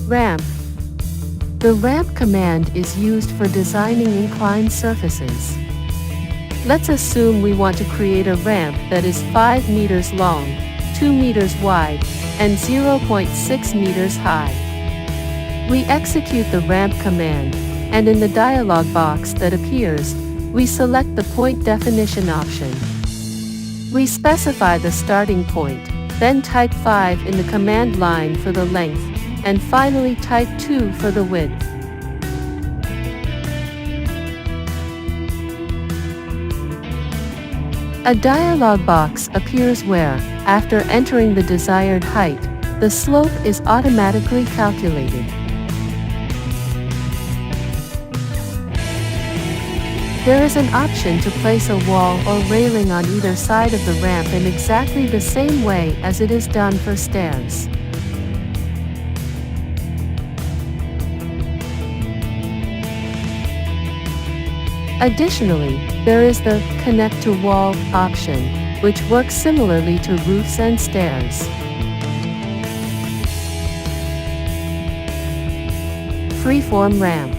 Ramp. The ramp command is used for designing inclined surfaces. Let's assume we want to create a ramp that is 5 meters long, 2 meters wide, and 0.6 meters high. We execute the ramp command, and in the dialog box that appears, we select the point definition option. We specify the starting point, then type 5 in the command line for the length, and finally type 2 for the width. A dialog box appears where, after entering the desired height, the slope is automatically calculated. There is an option to place a wall or railing on either side of the ramp in exactly the same way as it is done for stairs. Additionally, there is the Connect to Wall option, which works similarly to roofs and stairs. Freeform ramp.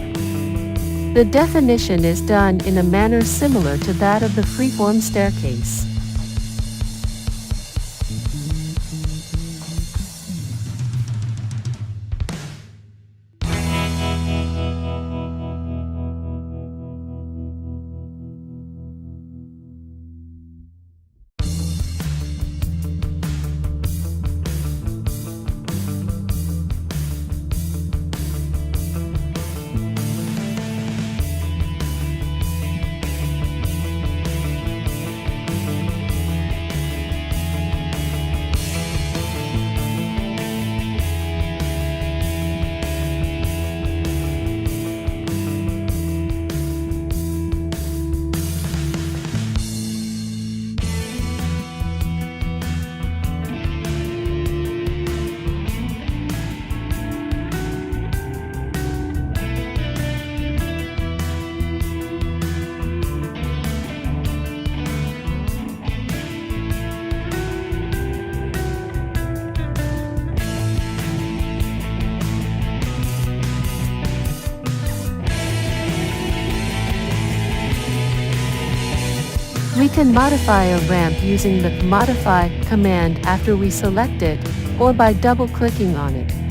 The definition is done in a manner similar to that of the freeform staircase. We can modify a ramp using the Modify command after we select it, or by double-clicking on it.